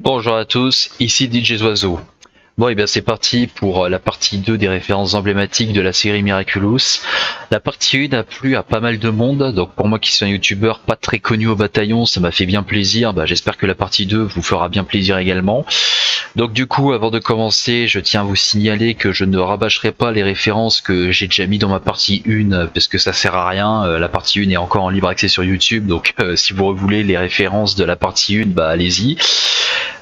Bonjour à tous, ici DJ Oiseau. Bon et bien c'est parti pour la partie 2 des références emblématiques de la série Miraculous. La partie 1 a plu à pas mal de monde, donc pour moi qui suis un youtubeur pas très connu au bataillon, ça m'a fait bien plaisir. J'espère que la partie 2 vous fera bien plaisir également. Donc du coup, avant de commencer, je tiens à vous signaler que je ne rabâcherai pas les références que j'ai déjà mis dans ma partie 1 parce que ça sert à rien. La partie 1 est encore en libre accès sur YouTube, donc si vous voulez les références de la partie 1, allez-y.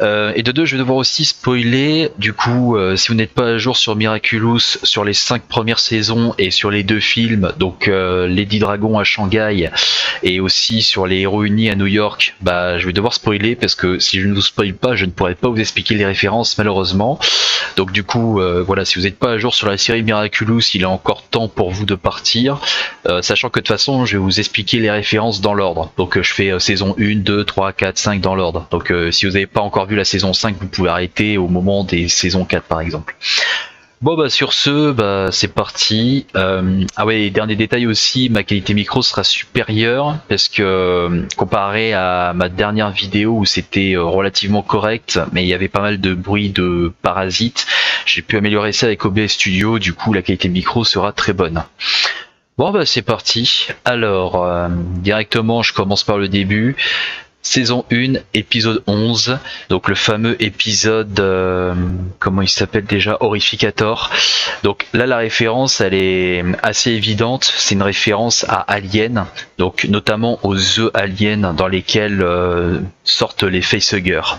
Et de deux, je vais devoir aussi spoiler. Du coup, si vous n'êtes pas à jour sur Miraculous, sur les 5 premières saisons et sur les 2 films, donc Lady Dragon à Shanghai et aussi sur les Héros Unis à New York, je vais devoir spoiler parce que si je ne vous spoil pas, je ne pourrai pas vous expliquer les références malheureusement. Donc du coup, voilà, si vous n'êtes pas à jour sur la série Miraculous, il est encore temps pour vous de partir, sachant que de toute façon, je vais vous expliquer les références dans l'ordre. Donc je fais saison 1, 2, 3, 4, 5 dans l'ordre. Donc si vous n'avez pas encore vu la saison 5, vous pouvez arrêter au moment des saisons 4 par exemple. Bon sur ce, c'est parti. Ah ouais, dernier détail aussi, ma qualité micro sera supérieure parce que comparé à ma dernière vidéo où c'était relativement correct, mais il y avait pas mal de bruit de parasites, j'ai pu améliorer ça avec OBS Studio, du coup la qualité micro sera très bonne. Bon c'est parti. Alors directement je commence par le début. Saison 1, épisode 11, donc le fameux épisode, comment il s'appelle déjà, Horrificator. Donc là la référence elle est assez évidente, c'est une référence à Alien, donc notamment aux œufs aliens dans lesquels sortent les facehuggers.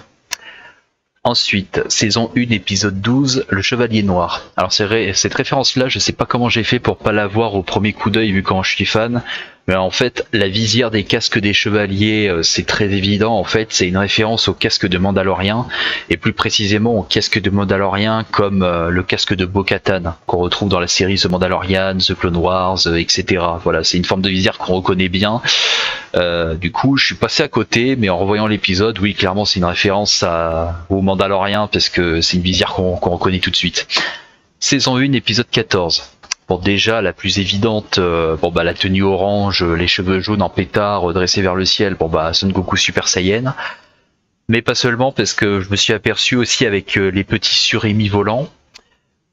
Ensuite, saison 1, épisode 12, le Chevalier Noir. Alors cette référence-là, je sais pas comment j'ai fait pour pas la voir au premier coup d'œil vu quand je suis fan, mais en fait, la visière des casques des chevaliers, c'est très évident. En fait, c'est une référence au casque de Mandalorian, et plus précisément au casque de Mandalorian comme le casque de Bo-Katan, qu'on retrouve dans la série The Mandalorian, The Clone Wars, etc. Voilà, c'est une forme de visière qu'on reconnaît bien. Du coup, je suis passé à côté, mais en revoyant l'épisode, oui, clairement, c'est une référence au Mandalorian, parce que c'est une visière qu'on reconnaît tout de suite. Saison 1, épisode 14. Bon, déjà, la plus évidente, la tenue orange, les cheveux jaunes en pétard, dressés vers le ciel, Son Goku Super Saiyan. Mais pas seulement, parce que je me suis aperçu aussi avec les petits surimi volants,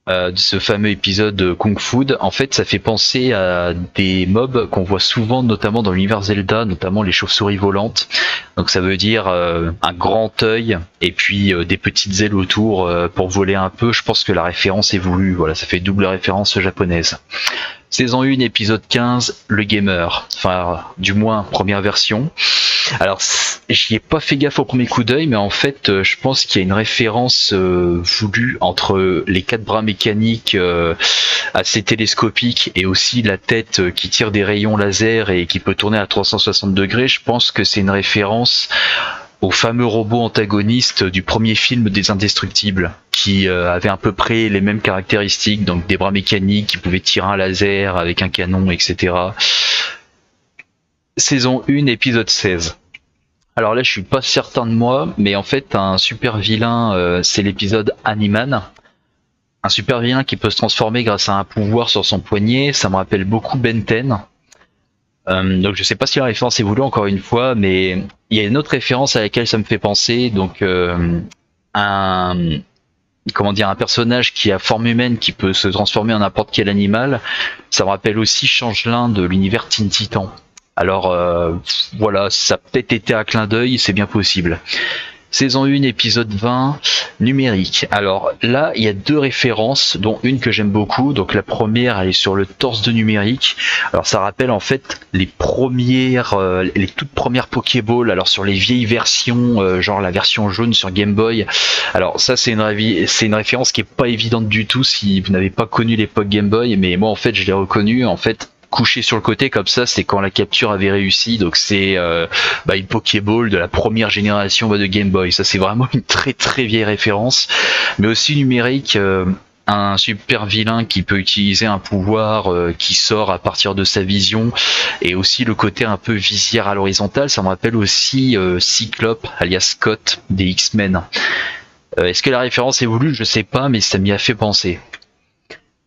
de ce fameux épisode Kung Fu. En fait, ça fait penser à des mobs qu'on voit souvent, notamment dans l'univers Zelda, notamment les chauves-souris volantes. Donc ça veut dire un grand œil et puis des petites ailes autour pour voler un peu. Je pense que la référence est voulue. Voilà, ça fait double référence japonaise. Saison 1, épisode 15, le gamer. Enfin, du moins, première version. Alors, j'y ai pas fait gaffe au premier coup d'œil, mais en fait, je pense qu'il y a une référence voulue entre les 4 bras mécaniques assez télescopiques et aussi la tête qui tire des rayons laser et qui peut tourner à 360 degrés. Je pense que c'est une référence au fameux robot antagoniste du premier film des Indestructibles, qui avait à peu près les mêmes caractéristiques, donc des bras mécaniques qui pouvaient tirer un laser avec un canon, etc. Saison 1, épisode 16. Alors là, je suis pas certain de moi, mais en fait, un super vilain, c'est l'épisode Animan. Un super vilain qui peut se transformer grâce à un pouvoir sur son poignet. Ça me rappelle beaucoup Ben 10. Donc je sais pas si la référence est voulue encore une fois, mais il y a une autre référence à laquelle ça me fait penser. Donc un personnage qui a forme humaine, qui peut se transformer en n'importe quel animal. Ça me rappelle aussi Changelin de l'univers Teen Titan. Alors voilà, ça a peut-être été un clin d'œil, c'est bien possible. Saison 1, épisode 20, numérique. Alors là, il y a 2 références, dont une que j'aime beaucoup. Donc la première, elle est sur le torse de numérique. Alors ça rappelle en fait les toutes premières Pokéball. Alors sur les vieilles versions, genre la version jaune sur Game Boy. Alors ça, c'est une référence qui est pas évidente du tout si vous n'avez pas connu l'époque Game Boy. Mais moi, en fait, je l'ai reconnu. En fait, couché sur le côté comme ça, c'est quand la capture avait réussi. Donc c'est une Pokéball de la première génération de Game Boy. Ça, c'est vraiment une très très vieille référence, mais aussi numérique. Un super vilain qui peut utiliser un pouvoir qui sort à partir de sa vision, et aussi le côté un peu visière à l'horizontale. Ça me rappelle aussi Cyclope alias Scott des X-Men. Est-ce que la référence est voulue? Je sais pas, mais ça m'y a fait penser.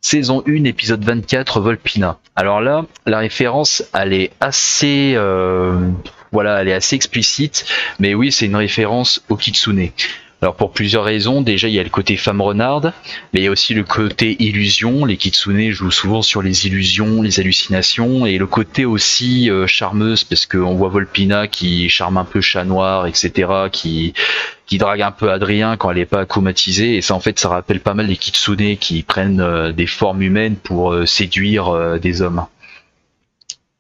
Saison 1, épisode 24, Volpina. Alors là, la référence, elle est assez, elle est assez explicite, mais oui, c'est une référence au Kitsune. Alors pour plusieurs raisons, déjà il y a le côté femme renarde, mais il y a aussi le côté illusion. Les kitsune jouent souvent sur les illusions, les hallucinations, et le côté aussi charmeuse, parce qu'on voit Volpina qui charme un peu Chat Noir, etc., qui drague un peu Adrien quand elle n'est pas akumatisée, et ça en fait ça rappelle pas mal les kitsune qui prennent des formes humaines pour séduire des hommes.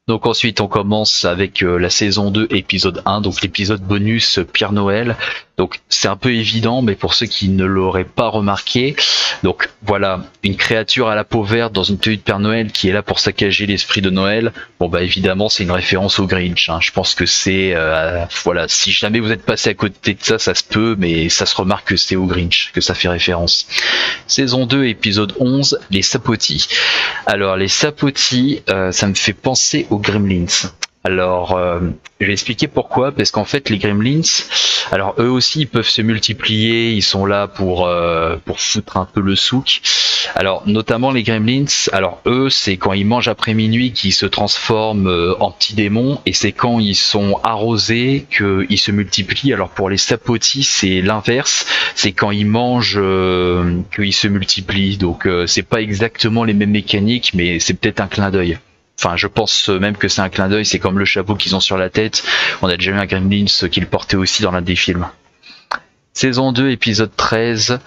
Donc ensuite on commence avec la saison 2 épisode 1, donc l'épisode bonus Pierre Noël. Donc c'est un peu évident, mais pour ceux qui ne l'auraient pas remarqué, donc voilà, une créature à la peau verte dans une tenue de Père Noël qui est là pour saccager l'esprit de Noël. Bon bah évidemment c'est une référence au Grinch, hein. Je pense que c'est voilà, si jamais vous êtes passé à côté de ça, ça se peut, mais ça se remarque que c'est au Grinch que ça fait référence. Saison 2 épisode 11, les Sapotis. Alors les Sapotis, ça me fait penser aux Gremlins. Alors, je vais expliquer pourquoi, parce qu'en fait, les Gremlins, alors eux aussi, ils peuvent se multiplier, ils sont là pour foutre un peu le souk. Alors, notamment les Gremlins, alors eux, c'est quand ils mangent après minuit qu'ils se transforment en petits démons, et c'est quand ils sont arrosés qu'ils se multiplient. Alors pour les Sapotis, c'est l'inverse, c'est quand ils mangent qu'ils se multiplient, donc c'est pas exactement les mêmes mécaniques, mais c'est peut-être un clin d'œil. Enfin, je pense même que c'est un clin d'œil, c'est comme le chapeau qu'ils ont sur la tête. On a déjà vu un Gremlins qui le portait aussi dans l'un des films. Saison 2, épisode 13,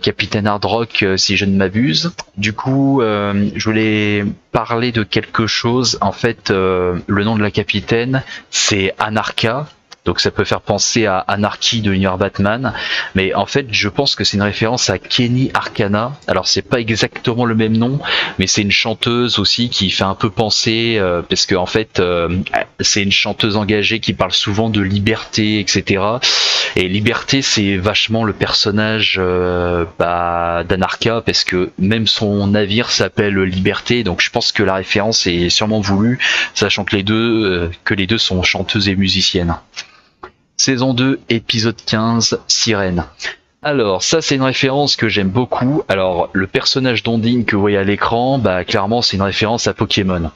Capitaine Hardrock, si je ne m'abuse. Du coup, je voulais parler de quelque chose. En fait, le nom de la capitaine, c'est Anarcha. Donc ça peut faire penser à Anarchy de l'univers Batman, mais en fait je pense que c'est une référence à Kenny Arcana. Alors c'est pas exactement le même nom, mais c'est une chanteuse aussi qui fait un peu penser, parce que en fait c'est une chanteuse engagée qui parle souvent de liberté, etc. Et liberté c'est vachement le personnage d'Anarcha, parce que même son navire s'appelle Liberté, donc je pense que la référence est sûrement voulue, sachant que les deux sont chanteuses et musiciennes. Saison 2, épisode 15, Sirène. Alors, ça c'est une référence que j'aime beaucoup. Alors, le personnage d'Ondine que vous voyez à l'écran, bah clairement c'est une référence à Pokémon.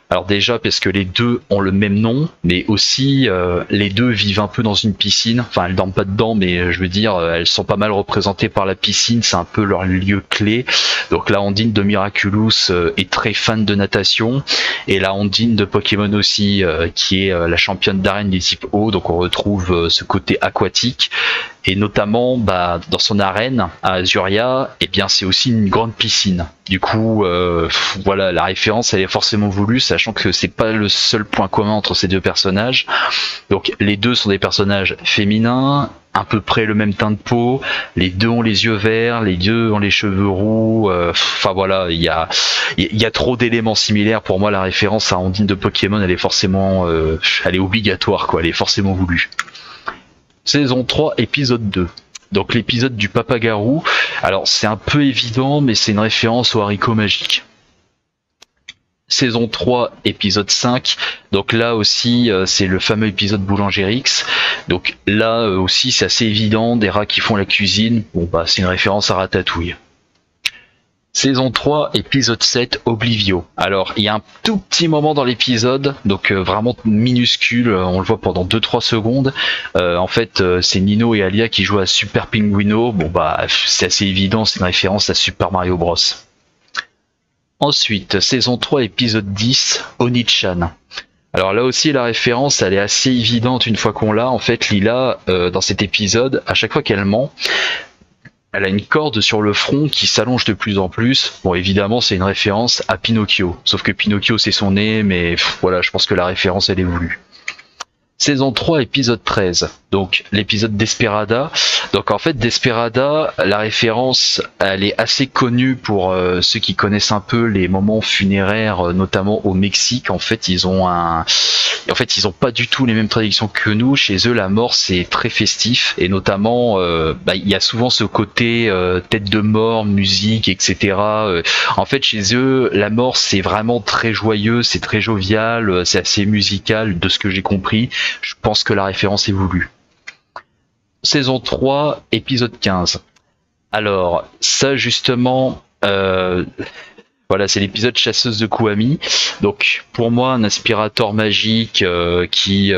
Alors déjà parce que les deux ont le même nom, mais aussi les deux vivent un peu dans une piscine. Enfin, elles dorment pas dedans, mais je veux dire, elles sont pas mal représentées par la piscine, c'est un peu leur lieu clé. Donc la Ondine de Miraculous est très fan de natation, et la Ondine de Pokémon aussi, qui est la championne d'arène des types eau, donc on retrouve ce côté aquatique. Et notamment dans son arène à Azuria, eh bien c'est aussi une grande piscine. Du coup, voilà, la référence elle est forcément voulue, sachant que c'est pas le seul point commun entre ces deux personnages. Donc les deux sont des personnages féminins, à peu près le même teint de peau, les deux ont les yeux verts, les deux ont les cheveux roux. Enfin voilà, il y a trop d'éléments similaires. Pour moi, la référence à Ondine de Pokémon, elle est forcément, elle est obligatoire, quoi. Elle est forcément voulue. Saison 3, épisode 2. Donc l'épisode du Papagarou. Alors c'est un peu évident, mais c'est une référence au haricot magique. Saison 3, épisode 5. Donc là aussi, c'est le fameux épisode Boulangérix. Donc là aussi, c'est assez évident, des rats qui font la cuisine. Bon bah c'est une référence à Ratatouille. Saison 3, épisode 7, Oblivio. Alors, il y a un tout petit moment dans l'épisode, donc vraiment minuscule, on le voit pendant 2-3 secondes. En fait, c'est Nino et Alia qui jouent à Super Pinguino. Bon bah, c'est assez évident, c'est une référence à Super Mario Bros. Ensuite, saison 3, épisode 10, Oni-chan. Alors là aussi, la référence, elle est assez évidente une fois qu'on l'a. En fait, Lila, dans cet épisode, à chaque fois qu'elle ment, elle a une corde sur le front qui s'allonge de plus en plus. Bon, évidemment, c'est une référence à Pinocchio. Sauf que Pinocchio, c'est son nez, mais voilà, je pense que la référence, elle est voulue. Saison 3, épisode 13. Donc, l'épisode Desperada. Donc, en fait, Desperada, la référence, elle est assez connue pour ceux qui connaissent un peu les moments funéraires, notamment au Mexique. En fait, ils ont pas du tout les mêmes traditions que nous. Chez eux, la mort, c'est très festif. Et notamment, il y a souvent ce côté tête de mort, musique, etc. En fait, chez eux, la mort, c'est vraiment très joyeux, c'est très jovial, c'est assez musical, de ce que j'ai compris. Je pense que la référence est voulue. Saison 3, épisode 15. Alors, ça justement, Voilà, c'est l'épisode chasseuse de Kuami. Donc pour moi, un aspirateur magique qui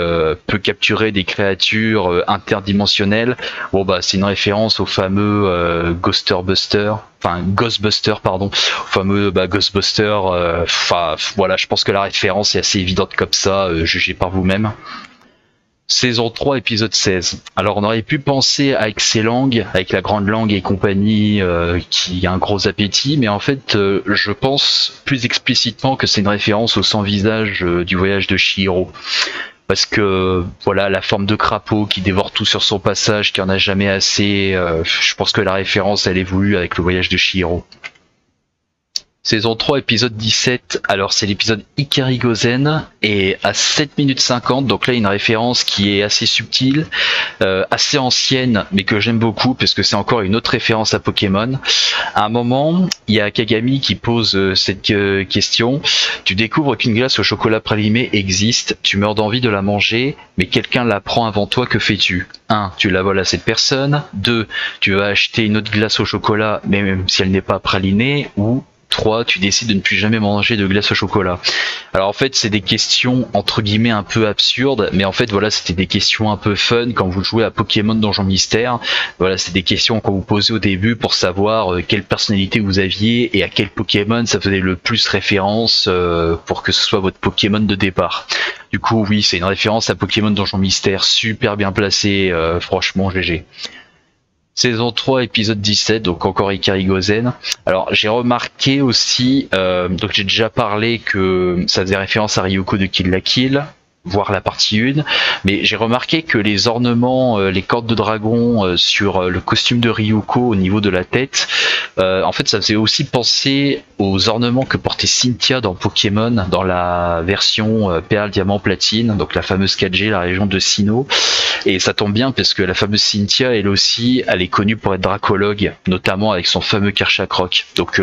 peut capturer des créatures interdimensionnelles. Bon bah c'est une référence au fameux Ghostbuster, pardon, au fameux Ghostbuster. Enfin voilà, je pense que la référence est assez évidente comme ça, jugez par vous-même. Saison 3, épisode 16. Alors on aurait pu penser à Excellang, avec la grande langue et compagnie, qui a un gros appétit, mais en fait je pense plus explicitement que c'est une référence au sans-visage du voyage de Chihiro. Parce que voilà, la forme de crapaud qui dévore tout sur son passage, qui en a jamais assez, je pense que la référence elle est voulue avec le voyage de Chihiro. Saison 3, épisode 17. Alors c'est l'épisode Ikari Gozen et à 7 minutes 50, donc là une référence qui est assez subtile, assez ancienne mais que j'aime beaucoup parce que c'est encore une autre référence à Pokémon. À un moment, il y a Kagami qui pose cette question. Tu découvres qu'une glace au chocolat praliné existe, tu meurs d'envie de la manger, mais quelqu'un la prend avant toi, que fais-tu? 1. Tu la voles à cette personne. 2. Tu vas acheter une autre glace au chocolat, mais même si elle n'est pas pralinée. Ou 3. Tu décides de ne plus jamais manger de glace au chocolat. Alors en fait c'est des questions entre guillemets un peu absurdes, mais en fait voilà, c'était des questions un peu fun quand vous jouez à Pokémon Donjon Mystère. Voilà, c'est des questions qu'on vous posait au début pour savoir quelle personnalité vous aviez et à quel Pokémon ça faisait le plus référence pour que ce soit votre Pokémon de départ. Du coup oui, c'est une référence à Pokémon Donjon Mystère, super bien placé, franchement GG. Saison 3, épisode 17, donc encore Ikari Gozen. Alors j'ai remarqué aussi, donc j'ai déjà parlé que ça faisait référence à Ryuko de Kill la Kill, voire la partie 1, mais j'ai remarqué que les ornements, les cordes de dragon sur le costume de Ryuko au niveau de la tête, en fait ça faisait aussi penser aux ornements que portait Cynthia dans Pokémon, dans la version Perle, Diamant, Platine, donc la fameuse 4G, la région de Sinnoh. Et ça tombe bien parce que la fameuse Cynthia, elle aussi, elle est connue pour être dracologue, notamment avec son fameux Kerchakroc. Donc,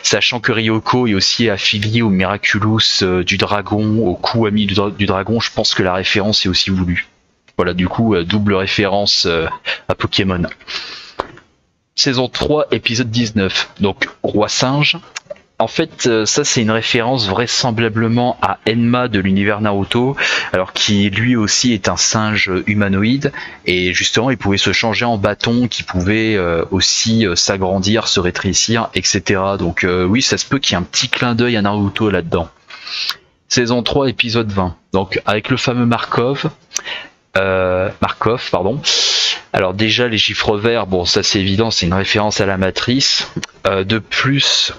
sachant que Ryuko est aussi affilié au Miraculous du dragon, au Kuami du dragon, je pense que la référence est aussi voulue. Voilà, du coup, double référence à Pokémon. Saison 3, épisode 19. Donc, Roi Singe. En fait, ça c'est une référence vraisemblablement à Enma de l'univers Naruto, alors qui lui aussi est un singe humanoïde, et justement il pouvait se changer en bâton, qui pouvait aussi s'agrandir, se rétrécir, etc. Donc oui, ça se peut qu'il y ait un petit clin d'œil à Naruto là-dedans. Saison 3, épisode 20. Donc avec le fameux Markov, pardon. Alors déjà les chiffres verts, bon ça c'est évident, c'est une référence à la matrice. De plus,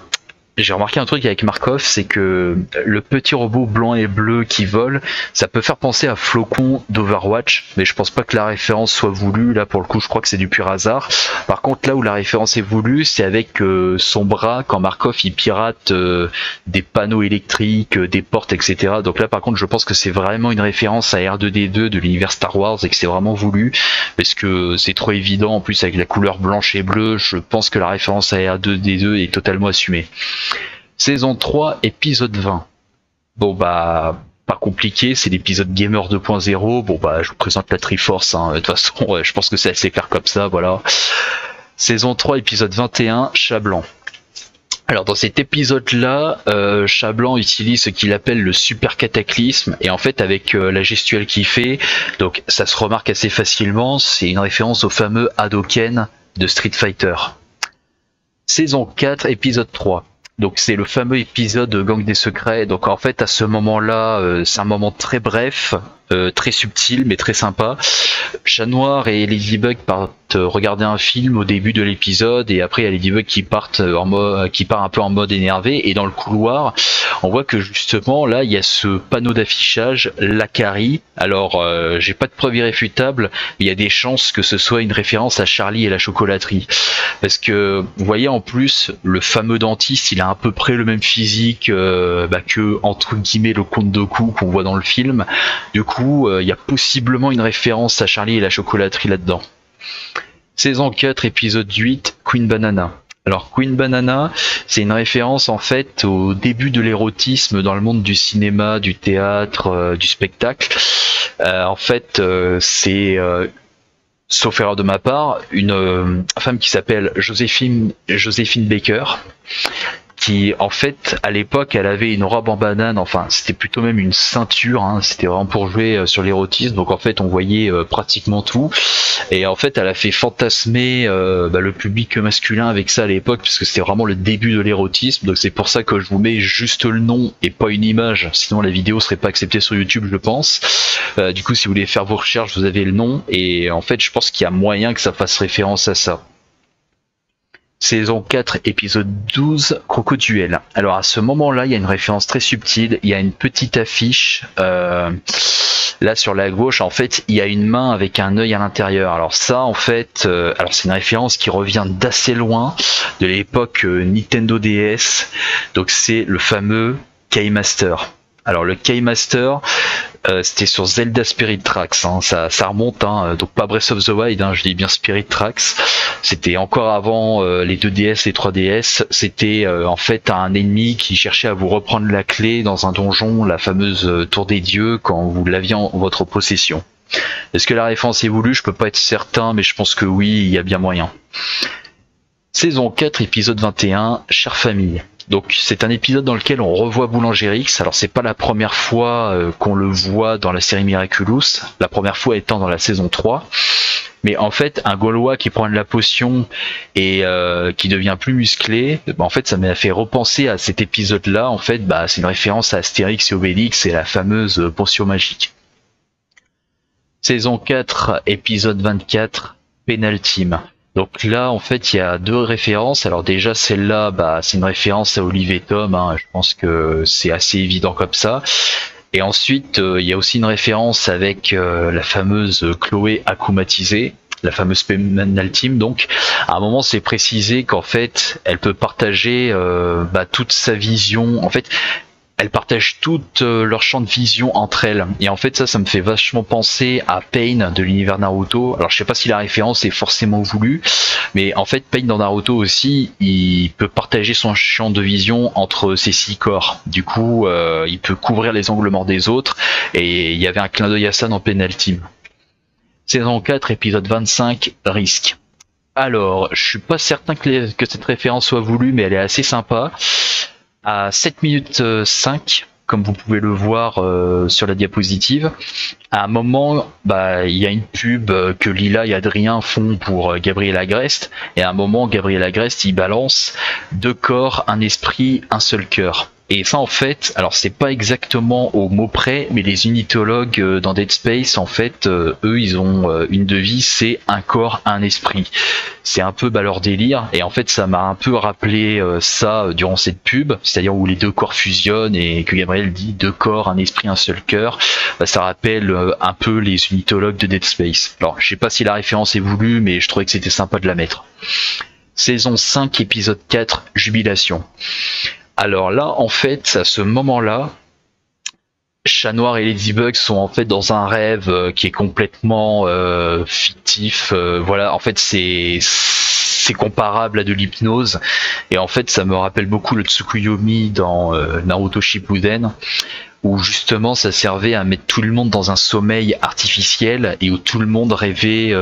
j'ai remarqué un truc avec Markov, c'est que le petit robot blanc et bleu qui vole, ça peut faire penser à Flocon d'Overwatch, mais je pense pas que la référence soit voulue. Là pour le coup je crois que c'est du pur hasard. Par contre là où la référence est voulue, c'est avec son bras quand Markov il pirate des panneaux électriques, des portes, etc. Donc là par contre je pense que c'est vraiment une référence à R2D2 de l'univers Star Wars et que c'est vraiment voulu, parce que c'est trop évident. En plus avec la couleur blanche et bleue, je pense que la référence à R2D2 est totalement assumée. Saison 3, épisode 20. Bon bah, pas compliqué, c'est l'épisode Gamer 2.0. Bon bah, je vous présente la Triforce, hein. De toute façon, je pense que c'est assez clair comme ça, voilà. Saison 3, épisode 21, Chat Blanc. Alors dans cet épisode-là, Chat Blanc utilise ce qu'il appelle le super cataclysme, et en fait avec la gestuelle qu'il fait, donc ça se remarque assez facilement, c'est une référence au fameux Hadoken de Street Fighter. Saison 4, épisode 3. Donc c'est le fameux épisode Gang des secrets. Donc en fait à ce moment-là, c'est un moment très bref, très subtil mais très sympa. Chat Noir et Ladybug partent regarder un film au début de l'épisode, et après il y a Ladybug qui part un peu en mode énervé, et dans le couloir on voit que justement là il y a ce panneau d'affichage Lakari. Alors j'ai pas de preuve irréfutable, mais il y a des chances que ce soit une référence à Charlie et la chocolaterie, parce que vous voyez en plus le fameux dentiste, il a à peu près le même physique que entre guillemets le Comte Doku qu'on voit dans le film. Du coup il y a possiblement une référence à Charlie et la chocolaterie là-dedans. Saison 4, épisode 8, Queen Banana. Alors Queen Banana, c'est une référence en fait au début de l'érotisme dans le monde du cinéma, du théâtre, du spectacle. En fait, c'est, sauf erreur de ma part, une femme qui s'appelle Joséphine Baker, qui, en fait, à l'époque, elle avait une robe en banane, enfin, c'était plutôt même une ceinture, hein, c'était vraiment pour jouer sur l'érotisme, donc en fait, on voyait pratiquement tout, et en fait, elle a fait fantasmer le public masculin avec ça à l'époque, parce que c'était vraiment le début de l'érotisme, donc c'est pour ça que je vous mets juste le nom et pas une image, sinon la vidéo serait pas acceptée sur YouTube, je pense. Du coup, si vous voulez faire vos recherches, vous avez le nom, et en fait, je pense qu'il y a moyen que ça fasse référence à ça. Saison 4, épisode 12, Crocoduel. Alors à ce moment-là, il y a une référence très subtile, il y a une petite affiche, là sur la gauche, en fait, il y a une main avec un œil à l'intérieur. Alors ça, en fait, alors c'est une référence qui revient d'assez loin, de l'époque Nintendo DS, donc c'est le fameux Keymaster. Alors le Keymaster, c'était sur Zelda Spirit Tracks, hein, ça remonte, hein, donc pas Breath of the Wild, hein, je dis bien Spirit Tracks. C'était encore avant les 2DS, les 3DS. C'était en fait un ennemi qui cherchait à vous reprendre la clé dans un donjon, la fameuse tour des dieux, quand vous l'aviez en votre possession. Est-ce que la référence est voulue? Je peux pas être certain, mais je pense que oui, il y a bien moyen. Saison 4, épisode 21, Chère famille. Donc c'est un épisode dans lequel on revoit Boulangérix. Alors c'est pas la première fois qu'on le voit dans la série Miraculous, la première fois étant dans la saison 3. Mais en fait, un Gaulois qui prend de la potion et qui devient plus musclé, en fait, ça m'a fait repenser à cet épisode-là. En fait, c'est une référence à Astérix et Obélix et la fameuse potion magique. Saison 4, épisode 24, Penaltime. Donc là, en fait, il y a deux références. Alors déjà, celle-là, c'est une référence à Olive et Tom, hein. Je pense que c'est assez évident comme ça. Et ensuite, il y a aussi une référence avec la fameuse Chloé akumatisée, la fameuse Penaltime. Donc, à un moment, c'est précisé qu'en fait, elle peut partager toute sa vision. En fait, elles partagent toutes leur champ de vision entre elles. Et en fait, ça me fait vachement penser à Pain de l'univers Naruto. Alors, je sais pas si la référence est forcément voulue, mais en fait, Pain dans Naruto aussi, il peut partager son champ de vision entre ses 6 corps. Du coup, il peut couvrir les angles morts des autres. Et il y avait un clin d'œil à ça dans Penaltime. Saison 4, épisode 25, Risque. Alors, je suis pas certain que cette référence soit voulue, mais elle est assez sympa. À 7 minutes 5, comme vous pouvez le voir sur la diapositive, à un moment, il y a une pub que Lila et Adrien font pour Gabriel Agreste, et à un moment, Gabriel Agreste, il balance 2 corps, un esprit, un seul cœur. Et ça, en fait, alors c'est pas exactement au mot près, mais les unitologues dans Dead Space, en fait, eux, ils ont une devise, c'est un corps, un esprit. C'est un peu leur délire, et en fait, ça m'a un peu rappelé ça durant cette pub, c'est-à-dire où les 2 corps fusionnent et que Gabriel dit 2 corps, un esprit, un seul cœur. Ça rappelle un peu les unitologues de Dead Space. Alors, je sais pas si la référence est voulue, mais je trouvais que c'était sympa de la mettre. Saison 5, épisode 4, Jubilation. Alors là, en fait, à ce moment-là, Chat Noir et Ladybug sont en fait dans un rêve qui est complètement fictif. Voilà, en fait, c'est comparable à de l'hypnose. Et en fait, ça me rappelle beaucoup le Tsukuyomi dans Naruto Shippuden, où justement ça servait à mettre tout le monde dans un sommeil artificiel et où tout le monde rêvait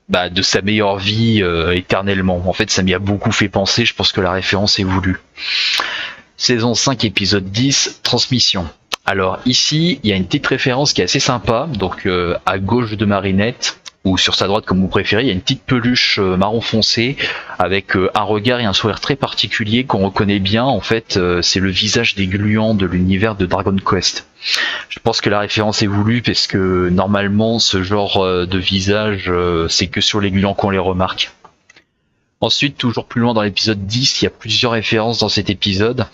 de sa meilleure vie éternellement. En fait, ça m'y a beaucoup fait penser, je pense que la référence est voulue. Saison 5, épisode 10, Transmission. Alors ici, il y a une petite référence qui est assez sympa, donc à gauche de Marinette, ou sur sa droite comme vous préférez, il y a une petite peluche marron foncé avec un regard et un sourire très particulier qu'on reconnaît bien. En fait, c'est le visage des gluants de l'univers de Dragon Quest. Je pense que la référence est voulue parce que normalement ce genre de visage, c'est que sur les gluants qu'on les remarque. Ensuite, toujours plus loin dans l'épisode 10, il y a plusieurs références dans cet épisode.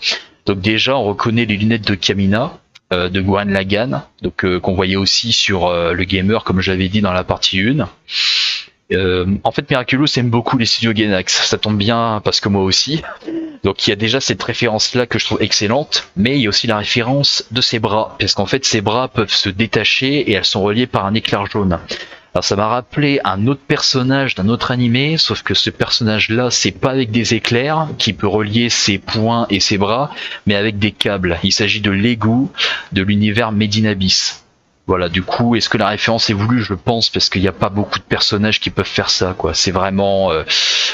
Donc déjà, on reconnaît les lunettes de Kamina, de Gurren Lagann, donc qu'on voyait aussi sur le gamer, comme j'avais dit dans la partie 1. En fait, Miraculous aime beaucoup les studios Gainax, ça tombe bien parce que moi aussi. Donc il y a déjà cette référence-là que je trouve excellente, mais il y a aussi la référence de ses bras, parce qu'en fait ses bras peuvent se détacher et elles sont reliées par un éclair jaune. Alors ça m'a rappelé un autre personnage d'un autre animé, sauf que ce personnage-là, c'est pas avec des éclairs qui peut relier ses poings et ses bras, mais avec des câbles. Il s'agit de Legu de l'univers Made in Abyss. Voilà, du coup, est-ce que la référence est voulue? Je pense, parce qu'il n'y a pas beaucoup de personnages qui peuvent faire ça, quoi. C'est vraiment...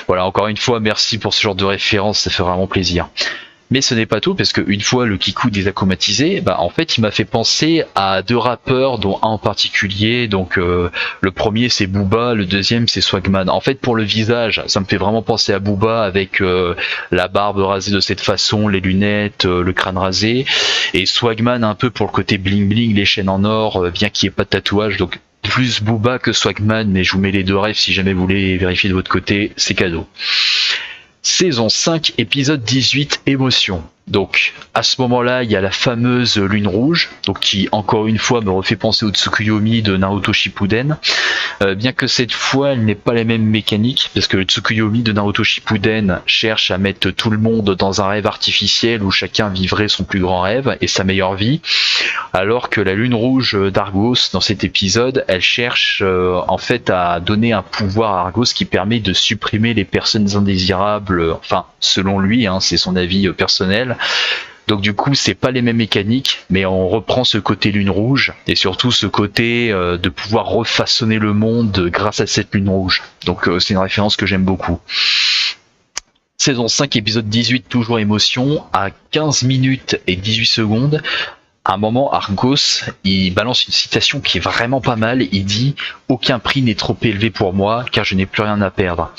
voilà, encore une fois, merci pour ce genre de référence, ça fait vraiment plaisir. Mais ce n'est pas tout, parce qu'une fois le Kiku désacromatisé, bah, en fait, il m'a fait penser à deux rappeurs, dont un en particulier. Donc, le premier, c'est Booba, le deuxième, c'est Swagman. En fait, pour le visage, ça me fait vraiment penser à Booba, avec la barbe rasée de cette façon, les lunettes, le crâne rasé. Et Swagman, un peu pour le côté bling-bling, les chaînes en or, bien qu'il n'y ait pas de tatouage. Donc, plus Booba que Swagman, mais je vous mets les deux rêves si jamais vous voulez vérifier de votre côté, c'est cadeau. Saison 5, épisode 18, émotion. Donc, à ce moment-là, il y a la fameuse lune rouge, donc qui, encore une fois, me refait penser au Tsukuyomi de Naruto Shippuden. Bien que cette fois, elle n'ait pas les mêmes mécaniques, parce que le Tsukuyomi de Naruto Shippuden cherche à mettre tout le monde dans un rêve artificiel où chacun vivrait son plus grand rêve et sa meilleure vie, alors que la lune rouge d'Argos, dans cet épisode, elle cherche en fait à donner un pouvoir à Argos qui permet de supprimer les personnes indésirables, enfin, selon lui, hein, c'est son avis personnel. Donc du coup, c'est pas les mêmes mécaniques, mais on reprend ce côté lune rouge et surtout ce côté de pouvoir refaçonner le monde grâce à cette lune rouge. Donc c'est une référence que j'aime beaucoup. Saison 5, épisode 18, toujours émotion, à 15 minutes et 18 secondes. À un moment, Argos, il balance une citation qui est vraiment pas mal. Il dit « Aucun prix n'est trop élevé pour moi, car je n'ai plus rien à perdre ».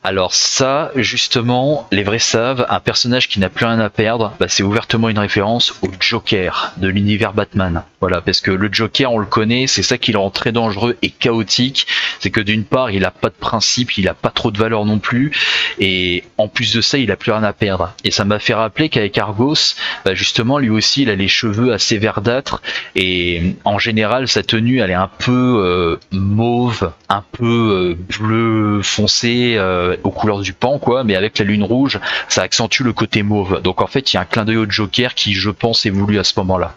Alors ça, justement, les vrais savent, un personnage qui n'a plus rien à perdre, bah, c'est ouvertement une référence au Joker de l'univers Batman. Voilà, parce que le Joker, on le connaît, c'est ça qui le rend très dangereux et chaotique. C'est que d'une part, il a pas de principe, il a pas trop de valeur non plus, et en plus de ça, il a plus rien à perdre. Et ça m'a fait rappeler qu'avec Argos, bah, justement, lui aussi, il a les cheveux assez verdâtres, et en général, sa tenue, elle est un peu mauve, un peu bleu foncé, aux couleurs du pan, quoi, mais avec la lune rouge, ça accentue le côté mauve. Donc en fait, il y a un clin d'œil au Joker qui, je pense, est voulu à ce moment-là.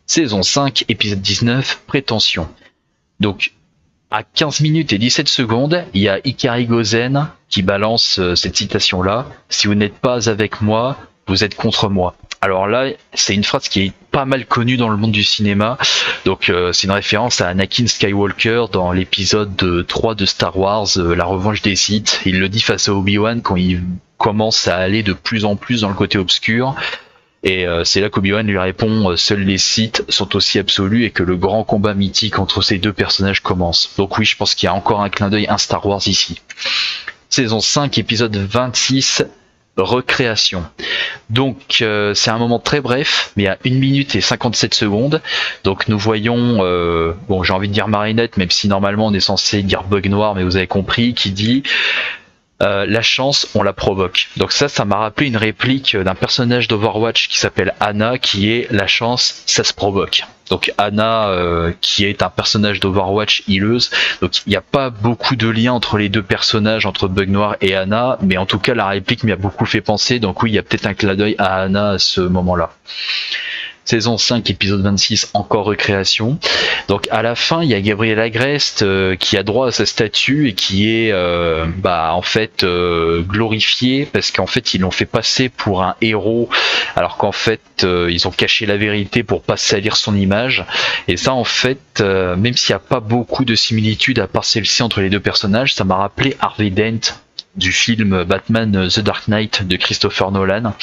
Saison 5, épisode 19, prétention. Donc, à 15 minutes et 17 secondes, il y a Ikari Gozen qui balance cette citation-là. « Si vous n'êtes pas avec moi, vous êtes contre moi ». Alors là, c'est une phrase qui est pas mal connue dans le monde du cinéma. Donc c'est une référence à Anakin Skywalker dans l'épisode 3 de Star Wars, La Revanche des Sith. Il le dit face à Obi-Wan quand il commence à aller de plus en plus dans le côté obscur. Et c'est là qu'Obi-Wan lui répond « Seuls les Sith sont aussi absolus » et que le grand combat mythique entre ces deux personnages commence. Donc oui, je pense qu'il y a encore un clin d'œil, un Star Wars ici. Saison 5, épisode 26, recréation. Donc c'est un moment très bref, mais à 1 minute et 57 secondes. Donc nous voyons, bon j'ai envie de dire Marinette, même si normalement on est censé dire Bug Noir, mais vous avez compris, qui dit la chance, on la provoque. Donc ça m'a rappelé une réplique d'un personnage d'Overwatch qui s'appelle Ana, qui est la chance, ça se provoque. Donc Ana, qui est un personnage d'Overwatch healeuse. Donc il n'y a pas beaucoup de lien entre les deux personnages, entre Bug Noir et Ana, mais en tout cas la réplique m'a beaucoup fait penser. Donc oui, il y a peut-être un clin d'œil à Ana à ce moment-là. Saison 5, épisode 26, encore recréation. Donc à la fin, il y a Gabriel Agreste qui a droit à sa statue et qui est en fait glorifié parce qu'en fait ils l'ont fait passer pour un héros alors qu'en fait ils ont caché la vérité pour pas salir son image. Et ça en fait, même s'il n'y a pas beaucoup de similitudes à part celle-ci entre les deux personnages, ça m'a rappelé Harvey Dent du film Batman The Dark Knight de Christopher Nolan.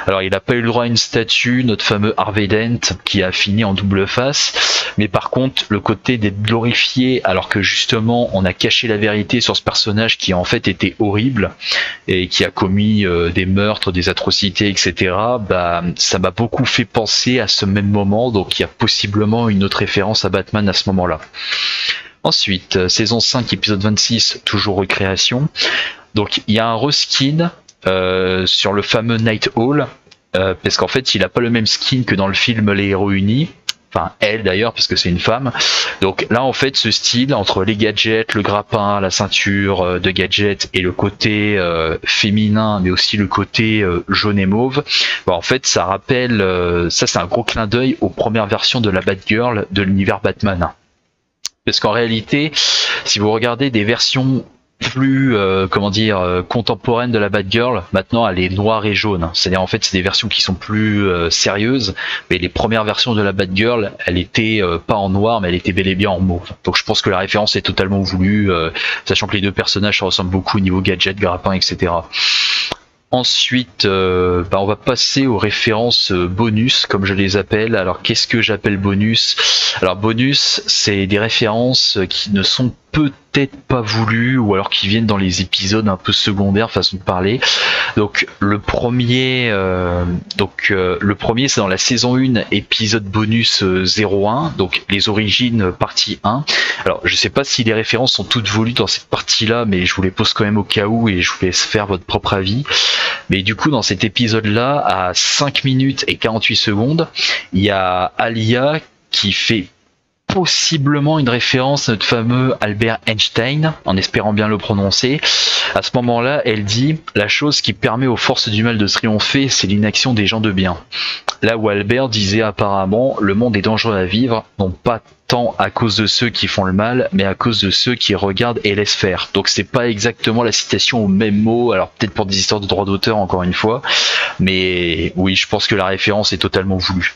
Alors il n'a pas eu le droit à une statue, notre fameux Harvey Dent qui a fini en double face, mais par contre le côté d'être glorifié alors que justement on a caché la vérité sur ce personnage qui en fait était horrible et qui a commis des meurtres, des atrocités, etc. Bah, ça m'a beaucoup fait penser à ce même moment, donc il y a possiblement une autre référence à Batman à ce moment-là. Ensuite, saison 5, épisode 26, toujours recréation. Donc il y a un reskin sur le fameux Night Hall, parce qu'en fait il a pas le même skin que dans le film Les Héros Unis, enfin elle d'ailleurs parce que c'est une femme. Donc là en fait ce style entre les gadgets, le grappin, la ceinture de gadgets et le côté féminin mais aussi le côté jaune et mauve, bah, en fait ça rappelle, ça c'est un gros clin d'œil aux premières versions de la Batgirl de l'univers Batman. Parce qu'en réalité, si vous regardez des versions plus comment dire contemporaine de la Batgirl. Maintenant elle est noire et jaune, c'est-à-dire en fait c'est des versions qui sont plus sérieuses, mais les premières versions de la Batgirl elle était pas en noir mais elle était bel et bien en mauve, donc je pense que la référence est totalement voulue, sachant que les deux personnages se ressemblent beaucoup au niveau gadget, grappin, etc. Ensuite, on va passer aux références bonus, comme je les appelle. Alors, qu'est-ce que j'appelle bonus? Alors, bonus, c'est des références qui ne sont peut-être pas voulues, ou alors qui viennent dans les épisodes un peu secondaires, façon de parler. Donc, le premier, c'est dans la saison 1, épisode bonus 01, donc les origines partie 1. Alors, je sais pas si les références sont toutes voulues dans cette partie-là, mais je vous les pose quand même au cas où et je vous laisse faire votre propre avis. Mais du coup, dans cet épisode-là, à 5 minutes et 48 secondes, il y a Alia qui fait possiblement une référence à notre fameux Albert Einstein, en espérant bien le prononcer. À ce moment-là, elle dit « La chose qui permet aux forces du mal de triompher, c'est l'inaction des gens de bien ». Là où Albert disait apparemment « Le monde est dangereux à vivre, non pas tant à cause de ceux qui font le mal, mais à cause de ceux qui regardent et laissent faire ». Donc c'est pas exactement la citation au même mot, alors peut-être pour des histoires de droit d'auteur encore une fois, mais oui, je pense que la référence est totalement voulue.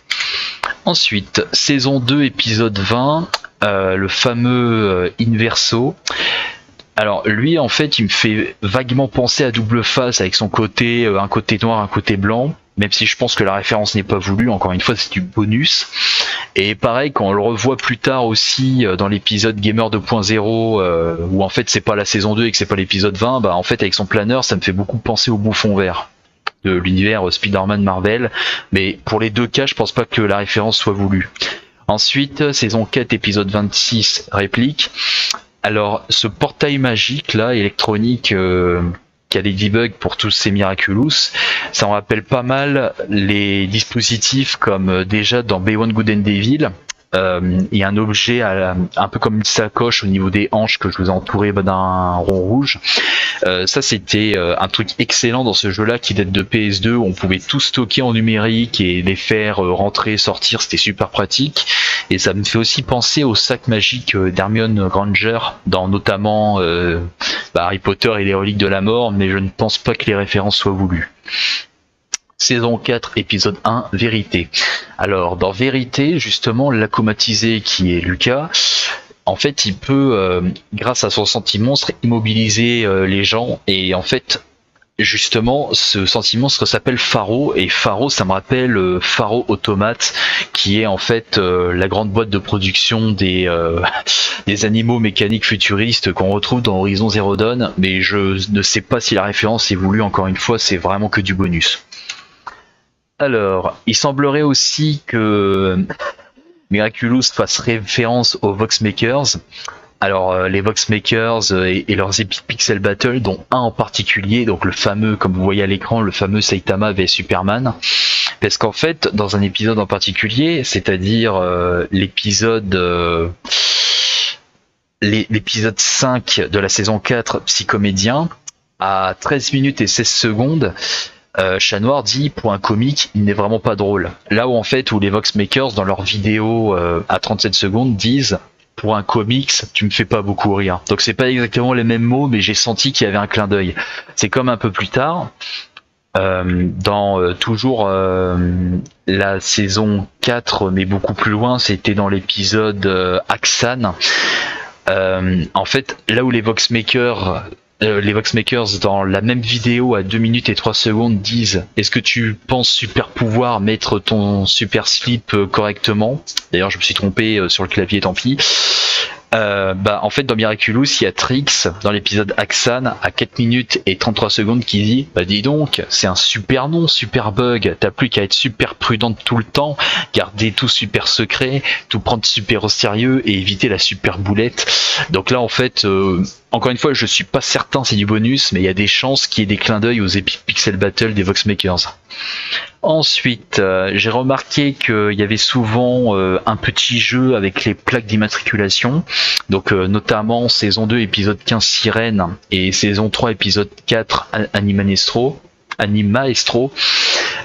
Ensuite, saison 2, épisode 20, le fameux Inverso. Alors lui, en fait, il me fait vaguement penser à Double Face avec son côté, un côté noir, un côté blanc. Même si je pense que la référence n'est pas voulue, encore une fois, c'est du bonus. Et pareil, quand on le revoit plus tard aussi dans l'épisode Gamer 2.0, où en fait c'est pas la saison 2 et que c'est pas l'épisode 20, bah en fait avec son planeur, ça me fait beaucoup penser au Bouffon Vert de l'univers Spider-Man Marvel. Mais pour les deux cas, je pense pas que la référence soit voulue. Ensuite, saison 4, épisode 26, réplique. Alors, ce portail magique là, électronique, qui a des debugs pour tous ces Miraculous, ça me rappelle pas mal les dispositifs comme déjà dans Beyond Good and Evil. Il y a un objet un peu comme une sacoche au niveau des hanches que je vous ai entouré d'un rond rouge. Ça c'était un truc excellent dans ce jeu là qui date de PS2, où on pouvait tout stocker en numérique et les faire rentrer, sortir, c'était super pratique. Et ça me fait aussi penser au sac magique d'Hermione Granger dans notamment Harry Potter et les reliques de la mort, mais je ne pense pas que les références soient voulues. Saison 4, épisode 1, Vérité. Alors, dans Vérité, justement, l'acomatisé qui est Lucas, en fait, il peut, grâce à son senti-monstre, immobiliser les gens. Et en fait, justement, ce senti-monstre s'appelle Pharo. Et Pharo, ça me rappelle Pharo Automate, qui est en fait la grande boîte de production des animaux mécaniques futuristes qu'on retrouve dans Horizon Zero Dawn. Mais je ne sais pas si la référence est voulue, encore une fois, c'est vraiment que du bonus. Alors, il semblerait aussi que Miraculous fasse référence aux Voxmakers. Alors, les Voxmakers et leurs Epic Pixel Battle, dont un en particulier, donc le fameux, comme vous voyez à l'écran, le fameux Saitama vs Superman. Parce qu'en fait, dans un épisode en particulier, c'est-à-dire l'épisode 5 de la saison 4, Psychomédien, à 13 minutes et 16 secondes, Chat Noir dit pour un comique il n'est vraiment pas drôle. Là où en fait où les Voxmakers dans leurs vidéos à 37 secondes disent pour un comics tu me fais pas beaucoup rire. Donc c'est pas exactement les mêmes mots, mais j'ai senti qu'il y avait un clin d'œil. C'est comme un peu plus tard dans toujours la saison 4, mais beaucoup plus loin, c'était dans l'épisode Axan. En fait là où les Voxmakers dans la même vidéo à 2 minutes et 3 secondes disent est-ce que tu penses super pouvoir mettre ton super slip correctement? D'ailleurs je me suis trompé sur le clavier, tant pis. En fait dans Miraculous il y a Trix dans l'épisode Axan à 4 minutes et 33 secondes qui dit bah dis donc c'est un super nom, super bug, t'as plus qu'à être super prudente tout le temps, garder tout super secret, tout prendre super au sérieux et éviter la super boulette. Donc là en fait encore une fois je suis pas certain c'est du bonus, mais il y a des chances qu'il y ait des clins d'œil aux Epic Pixel Battle des Voxmakers. Ensuite, j'ai remarqué qu'il y avait souvent un petit jeu avec les plaques d'immatriculation. Donc notamment saison 2 épisode 15 Sirène et saison 3 épisode 4 Anima Maestro.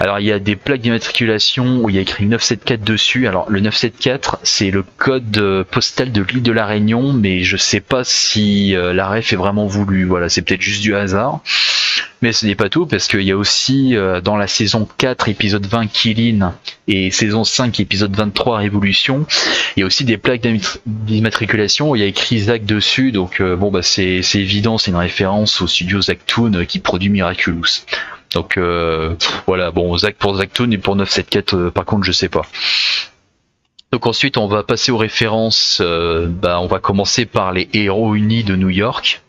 Alors il y a des plaques d'immatriculation où il y a écrit 974 dessus. Alors le 974 c'est le code postal de l'île de la Réunion, mais je sais pas si la ref est vraiment voulu. Voilà, c'est peut-être juste du hasard. Mais ce n'est pas tout, parce qu'il y a aussi dans la saison 4 épisode 20 Killin et saison 5 épisode 23 Révolution, il y a aussi des plaques d'immatriculation où il y a écrit Zach dessus. Donc bon bah c'est évident, c'est une référence au studio Zachtoon qui produit Miraculous. Donc voilà, bon, Zach pour Zachtoon et pour 974 par contre je sais pas. Donc ensuite on va passer aux références, on va commencer par les héros unis de New York.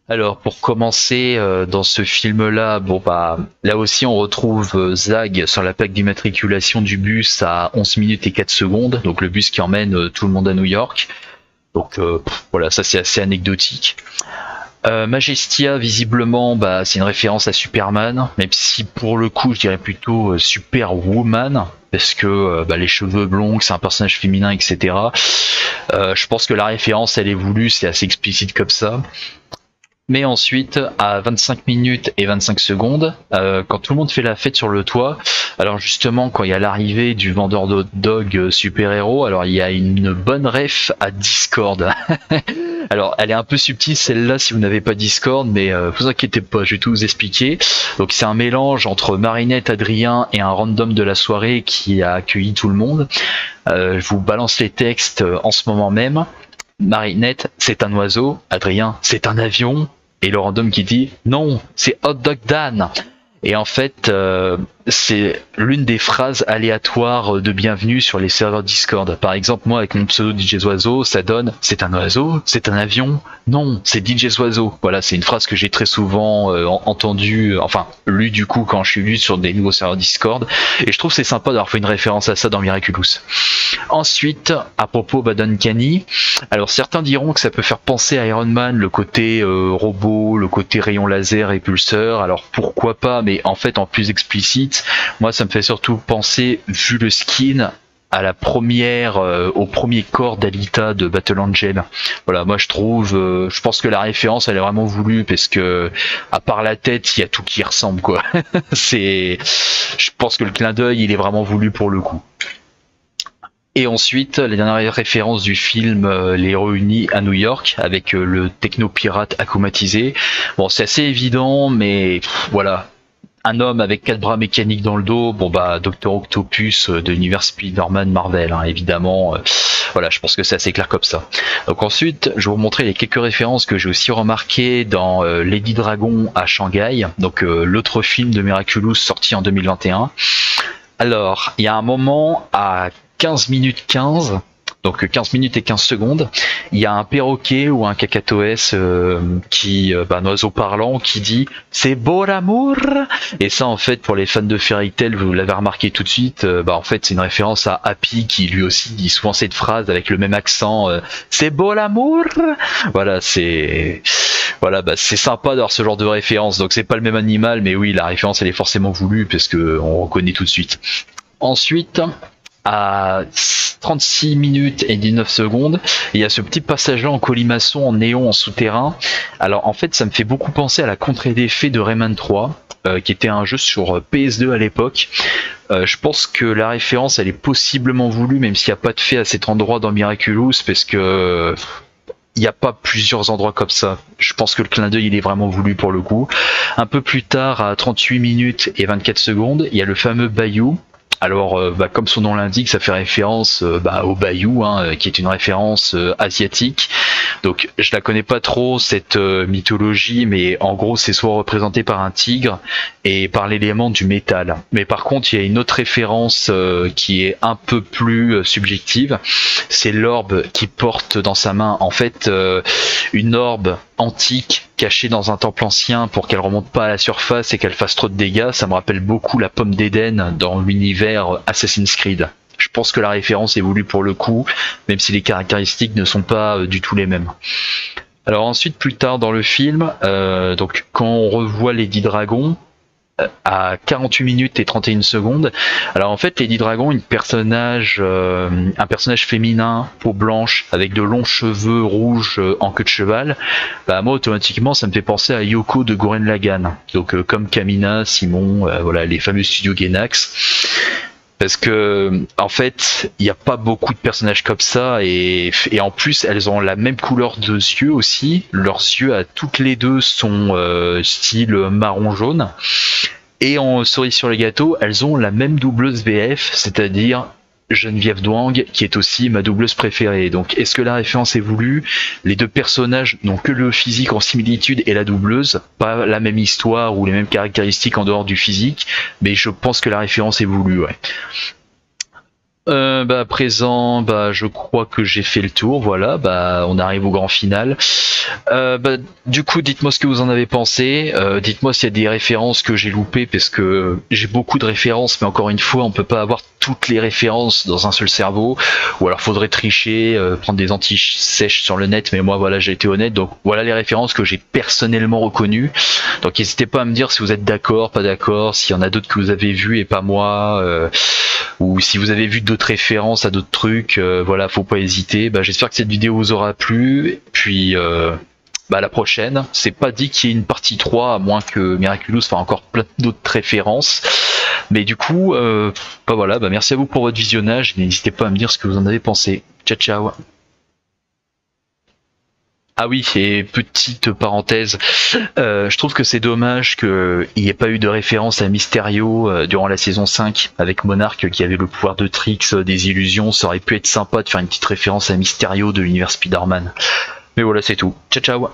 Alors pour commencer dans ce film-là, bon bah là aussi on retrouve Zag sur la plaque d'immatriculation du bus à 11 minutes et 4 secondes, donc le bus qui emmène tout le monde à New York. Donc voilà, ça c'est assez anecdotique. Majestia, visiblement, bah, c'est une référence à Superman, même si pour le coup je dirais plutôt Superwoman, parce que les cheveux blonds, c'est un personnage féminin, etc. Je pense que la référence elle est voulue, c'est assez explicite comme ça. Mais ensuite, à 25 minutes et 25 secondes, quand tout le monde fait la fête sur le toit, alors justement, quand il y a l'arrivée du vendeur de hot dog super-héros, alors il y a une bonne ref à Discord. Alors, elle est un peu subtile celle-là si vous n'avez pas Discord, mais vous inquiétez pas, je vais tout vous expliquer. Donc c'est un mélange entre Marinette, Adrien et un random de la soirée qui a accueilli tout le monde. Je vous balance les textes en ce moment même. Marinette, c'est un oiseau. Adrien, c'est un avion. Et le random qui dit non, c'est Hot Dog Dan. Et en fait, c'est l'une des phrases aléatoires de bienvenue sur les serveurs Discord. Par exemple, moi avec mon pseudo DJ Oiseau, ça donne c'est un oiseau, c'est un avion, non, c'est DJ Oiseau. Voilà, c'est une phrase que j'ai très souvent entendue, enfin lu du coup quand je suis lu sur des nouveaux serveurs Discord. Et je trouve c'est sympa d'avoir fait une référence à ça dans Miraculous. Ensuite, à propos d'Uncanny, alors certains diront que ça peut faire penser à Iron Man, le côté robot, le côté rayon laser et pulseur. Alors pourquoi pas, mais en fait en plus explicite. Moi, ça me fait surtout penser, vu le skin, à la première, au premier corps d'Alita de Battle Angel. Voilà, moi je trouve, je pense que la référence elle est vraiment voulue parce que à part la tête, il y a tout qui ressemble quoi. Je pense que le clin d'œil il est vraiment voulu pour le coup. Et ensuite, la dernière référence du film Les Héros Unis à New York avec le techno-pirate akumatisé. Bon, c'est assez évident, mais voilà. Un homme avec 4 bras mécaniques dans le dos, bon bah Dr Octopus de l'univers Spider-Man Marvel, hein, évidemment. Voilà, je pense que c'est assez clair comme ça. Donc ensuite, je vais vous montrer les quelques références que j'ai aussi remarquées dans Lady Dragon à Shanghai, donc l'autre film de Miraculous sorti en 2021. Alors, il y a un moment à 15 minutes 15, donc 15 minutes et 15 secondes, il y a un perroquet ou un cacatoès un oiseau parlant qui dit c'est beau l'amour. Et ça en fait pour les fans de Fairy Tail, vous l'avez remarqué tout de suite, en fait c'est une référence à Happy qui lui aussi dit souvent cette phrase avec le même accent, c'est beau l'amour. Voilà, c'est sympa d'avoir ce genre de référence. Donc c'est pas le même animal, mais oui la référence elle est forcément voulue parce que on reconnaît tout de suite. Ensuite, à 36 minutes et 19 secondes, il y a ce petit passage-là en colimaçon, en néon, en souterrain. Alors en fait, ça me fait beaucoup penser à la contrée des fées de Rayman 3, qui était un jeu sur PS2 à l'époque. Je pense que la référence, elle est possiblement voulue, même s'il n'y a pas de fée à cet endroit dans Miraculous, parce que il n'y a pas plusieurs endroits comme ça. Je pense que le clin d'œil, il est vraiment voulu pour le coup. Un peu plus tard, à 38 minutes et 24 secondes, il y a le fameux Bayou. Alors, comme son nom l'indique, ça fait référence au Bayou, qui est une référence asiatique. Donc, je la connais pas trop cette mythologie, mais en gros, c'est soit représenté par un tigre et par l'élément du métal. Mais par contre, il y a une autre référence qui est un peu plus subjective. C'est l'orbe qu'il porte dans sa main. En fait, une orbe antique cachée dans un temple ancien pour qu'elle remonte pas à la surface et qu'elle fasse trop de dégâts, ça me rappelle beaucoup la pomme d'Éden dans l'univers Assassin's Creed. Je pense que la référence est voulue pour le coup, même si les caractéristiques ne sont pas du tout les mêmes. Alors ensuite, plus tard dans le film, donc quand on revoit Lady Dragon, à 48 minutes et 31 secondes. Alors en fait, Lady Dragon, un personnage féminin, peau blanche, avec de longs cheveux rouges en queue de cheval, bah moi automatiquement ça me fait penser à Yoko de Gurren Lagann. Donc comme Kamina, Simon, voilà les fameux studios Gainax. Parce que en fait, il n'y a pas beaucoup de personnages comme ça et en plus elles ont la même couleur de yeux aussi. Leurs yeux à toutes les deux sont style marron jaune. Et en cerise sur les gâteaux, elles ont la même doubleuse VF, c'est-à-dire Geneviève Douang, qui est aussi ma doubleuse préférée. Donc, est-ce que la référence est voulue? Les deux personnages n'ont que le physique en similitude et la doubleuse, pas la même histoire ou les mêmes caractéristiques en dehors du physique, mais je pense que la référence est voulue, ouais. À présent, je crois que j'ai fait le tour. Voilà, on arrive au grand final. Du coup, dites-moi ce que vous en avez pensé. Dites-moi s'il y a des références que j'ai loupées, parce que j'ai beaucoup de références, mais encore une fois, on peut pas avoir toutes les références dans un seul cerveau. Ou alors, faudrait tricher, prendre des anti-sèches sur le net. Mais moi, voilà, j'ai été honnête. Donc, voilà les références que j'ai personnellement reconnues. Donc, n'hésitez pas à me dire si vous êtes d'accord, pas d'accord, s'il y en a d'autres que vous avez vues et pas moi. Ou si vous avez vu d'autres références à d'autres trucs, voilà, faut pas hésiter. J'espère que cette vidéo vous aura plu. Puis à la prochaine. C'est pas dit qu'il y ait une partie 3, à moins que Miraculous fasse encore plein d'autres références. Mais du coup, voilà, merci à vous pour votre visionnage. N'hésitez pas à me dire ce que vous en avez pensé. Ciao, ciao. Ah oui, et petite parenthèse, je trouve que c'est dommage qu'il n'y ait pas eu de référence à Mysterio durant la saison 5 avec Monarch qui avait le pouvoir de Trix, des illusions. Ça aurait pu être sympa de faire une petite référence à Mysterio de l'univers Spider-Man. Mais voilà, c'est tout. Ciao, ciao.